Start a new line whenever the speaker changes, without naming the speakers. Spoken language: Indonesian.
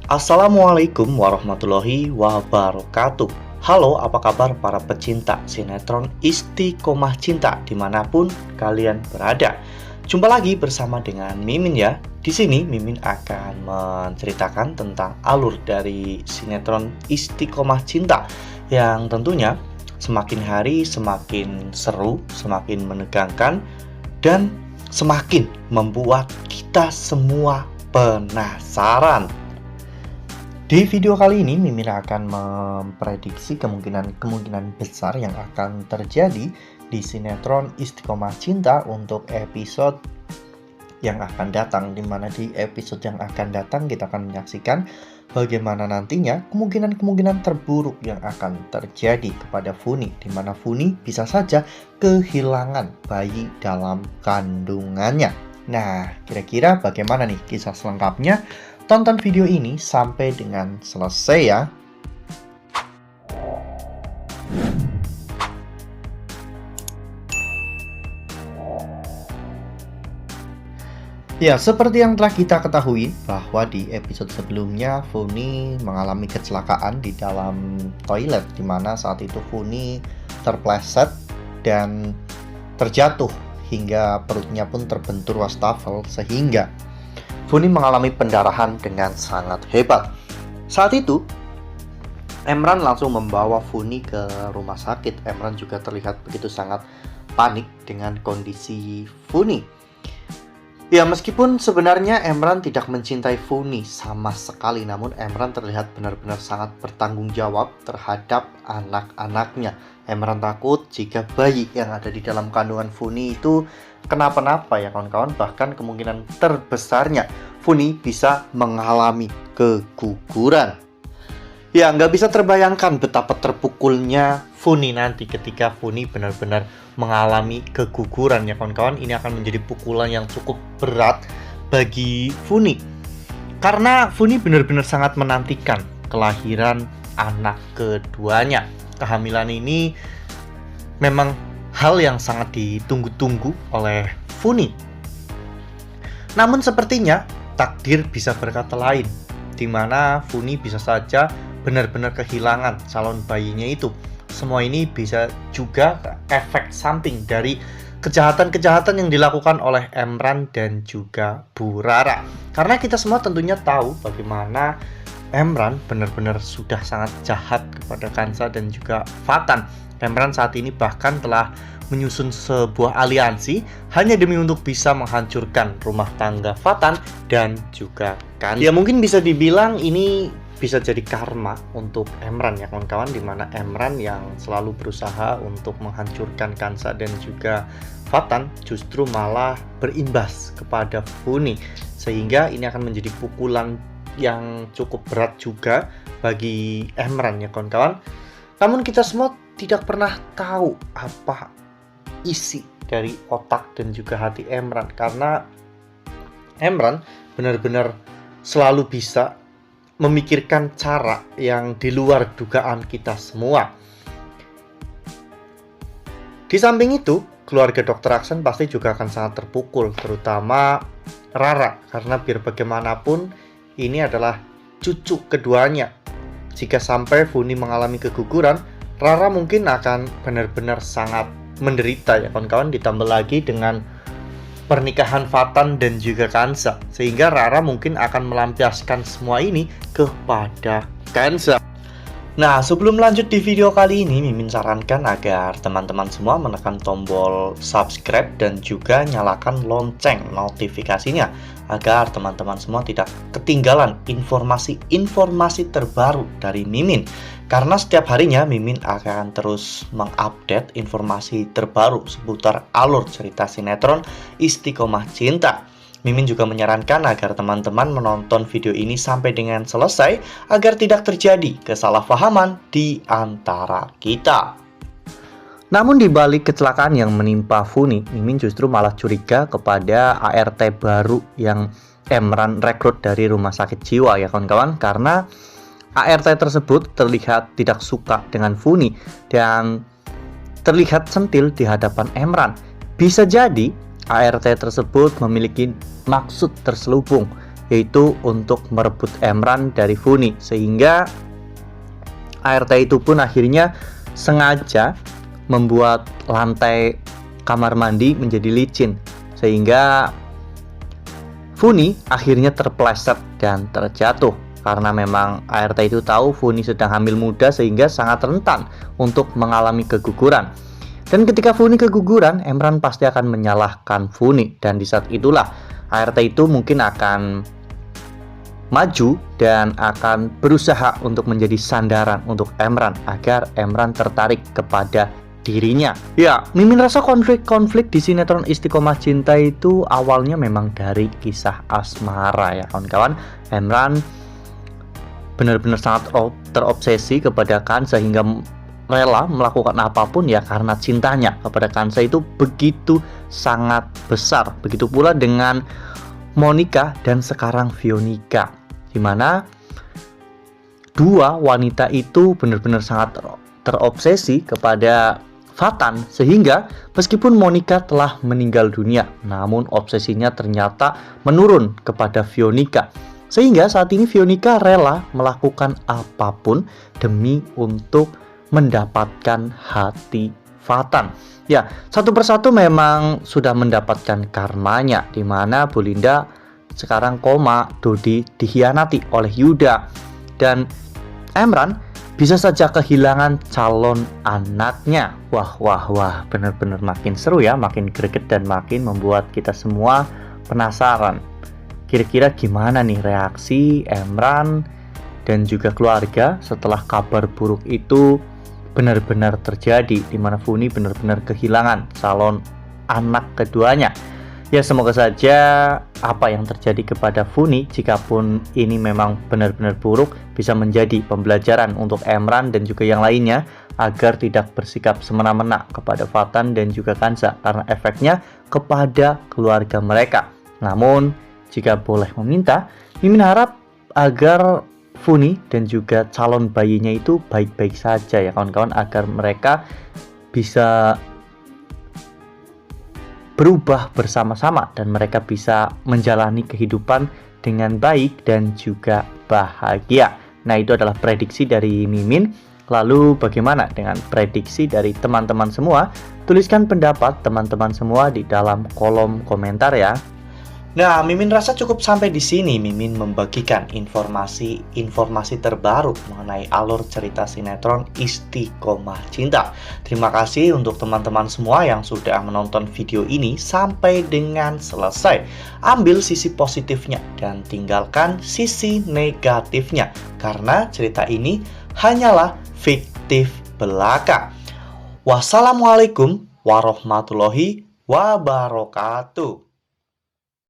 Assalamualaikum warahmatullahi wabarakatuh. Halo, apa kabar para pecinta sinetron Istiqomah Cinta dimanapun kalian berada? Jumpa lagi bersama dengan Mimin ya. Di sini Mimin akan menceritakan tentang alur dari sinetron Istiqomah Cinta yang tentunya semakin hari semakin seru, semakin menegangkan, dan semakin membuat kita semua penasaran. Di video kali ini, Mimin akan memprediksi kemungkinan besar yang akan terjadi di sinetron Istiqomah Cinta untuk episode yang akan datang, di mana di episode yang akan datang kita akan menyaksikan bagaimana nantinya kemungkinan terburuk yang akan terjadi kepada Funi, di mana Funi bisa saja kehilangan bayi dalam kandungannya. Nah, kira-kira bagaimana nih kisah selengkapnya? Tonton video ini sampai dengan selesai ya. Ya, seperti yang telah kita ketahui bahwa di episode sebelumnya Funi mengalami kecelakaan di dalam toilet, di mana saat itu Funi terpleset dan terjatuh hingga perutnya pun terbentur wastafel sehingga Funi mengalami pendarahan dengan sangat hebat. Saat itu, Emran langsung membawa Funi ke rumah sakit. Emran juga terlihat begitu sangat panik dengan kondisi Funi. Ya, meskipun sebenarnya Emran tidak mencintai Funi sama sekali, namun Emran terlihat benar-benar sangat bertanggung jawab terhadap anak-anaknya. Emran takut jika bayi yang ada di dalam kandungan Funi itu kenapa-napa ya kawan-kawan. Bahkan kemungkinan terbesarnya Funi bisa mengalami keguguran. Ya, nggak bisa terbayangkan betapa terpukulnya Funi nanti ketika Funi benar-benar mengalami keguguran ya kawan-kawan. Ini akan menjadi pukulan yang cukup berat bagi Funi, karena Funi benar-benar sangat menantikan kelahiran anak keduanya. Kehamilan ini memang hal yang sangat ditunggu-tunggu oleh Funi. Namun sepertinya takdir bisa berkata lain, di mana Funi bisa saja benar-benar kehilangan calon bayinya itu. Semua ini bisa juga efek samping dari kejahatan-kejahatan yang dilakukan oleh Emran dan juga Bu Rara. Karena kita semua tentunya tahu bagaimana Emran benar-benar sudah sangat jahat kepada Kansa dan juga Fatan. Emran saat ini bahkan telah menyusun sebuah aliansi hanya demi untuk bisa menghancurkan rumah tangga Fatan dan juga Kansa. Ya, mungkin bisa dibilang ini bisa jadi karma untuk Emran ya kawan-kawan, dimana Emran yang selalu berusaha untuk menghancurkan Kansa dan juga Fatan justru malah berimbas kepada Funi, sehingga ini akan menjadi pukulan yang cukup berat juga bagi Emran ya kawan-kawan. Namun kita semua tidak pernah tahu apa isi dari otak dan juga hati Emran, karena Emran benar-benar selalu bisa memikirkan cara yang di luar dugaan kita semua. Di samping itu, keluarga Dr. Aksen pasti juga akan sangat terpukul, terutama Rara, karena biar bagaimanapun ini adalah cucu keduanya. Jika sampai Funi mengalami keguguran, Rara mungkin akan benar-benar sangat menderita ya kawan-kawan, ditambah lagi dengan pernikahan Fatan dan juga Kansa, sehingga Rara mungkin akan melampiaskan semua ini kepada Kansa. Nah, sebelum lanjut di video kali ini, Mimin sarankan agar teman-teman semua menekan tombol subscribe dan juga nyalakan lonceng notifikasinya, agar teman-teman semua tidak ketinggalan informasi-informasi terbaru dari Mimin. Karena setiap harinya Mimin akan terus mengupdate informasi terbaru seputar alur cerita sinetron Istiqomah Cinta. Mimin juga menyarankan agar teman-teman menonton video ini sampai dengan selesai agar tidak terjadi kesalahpahaman di antara kita. Namun di balik kecelakaan yang menimpa Funi, Mimin justru malah curiga kepada ART baru yang Emran rekrut dari rumah sakit jiwa ya kawan-kawan, karena ART tersebut terlihat tidak suka dengan Funi dan terlihat sentil di hadapan Emran. Bisa jadi ART tersebut memiliki maksud terselubung yaitu untuk merebut Emran dari Funi. Sehingga ART itu pun akhirnya sengaja membuat lantai kamar mandi menjadi licin, sehingga Funi akhirnya terpleset dan terjatuh. Karena memang ART itu tahu Funi sedang hamil muda sehingga sangat rentan untuk mengalami keguguran. Dan ketika Funi keguguran, Emran pasti akan menyalahkan Funi. Dan di saat itulah ART itu mungkin akan maju dan akan berusaha untuk menjadi sandaran untuk Emran agar Emran tertarik kepada dirinya. Ya, Mimin rasa konflik-konflik di sinetron Istiqomah Cinta itu awalnya memang dari kisah asmara ya kawan-kawan. Emran benar-benar sangat terobsesi kepada Kansa hingga rela melakukan apapun ya karena cintanya kepada Kansa itu begitu sangat besar. Begitu pula dengan Monica dan sekarang Veronica, dimana dua wanita itu benar-benar sangat terobsesi kepada Fatan, sehingga meskipun Monica telah meninggal dunia, namun obsesinya ternyata menurun kepada Veronica. Sehingga saat ini Veronica rela melakukan apapun demi untuk mendapatkan hati Fatan. Ya, satu persatu memang sudah mendapatkan karmanya, di mana Bu Linda sekarang koma, Dodi dikhianati oleh Yuda, dan Emran bisa saja kehilangan calon anaknya. Wah, benar-benar makin seru ya, makin greget dan makin membuat kita semua penasaran. Kira-kira gimana nih reaksi Emran dan juga keluarga setelah kabar buruk itu benar-benar terjadi, di mana Funi benar-benar kehilangan calon anak keduanya. Ya, semoga saja apa yang terjadi kepada Funi, jikapun ini memang benar-benar buruk, bisa menjadi pembelajaran untuk Emran dan juga yang lainnya agar tidak bersikap semena-mena kepada Fatan dan juga Kansa karena efeknya kepada keluarga mereka. Namun jika boleh meminta, Mimin harap agar Funi dan juga calon bayinya itu baik-baik saja ya kawan-kawan, agar mereka bisa berubah bersama-sama dan mereka bisa menjalani kehidupan dengan baik dan juga bahagia. Nah, itu adalah prediksi dari Mimin. Lalu bagaimana dengan prediksi dari teman-teman semua? Tuliskan pendapat teman-teman semua di dalam kolom komentar ya. Nah, Mimin rasa cukup sampai di sini. Mimin membagikan informasi terbaru mengenai alur cerita sinetron Istiqomah Cinta. Terima kasih untuk teman-teman semua yang sudah menonton video ini sampai dengan selesai. Ambil sisi positifnya dan tinggalkan sisi negatifnya, karena cerita ini hanyalah fiktif belaka. Wassalamualaikum warahmatullahi wabarakatuh.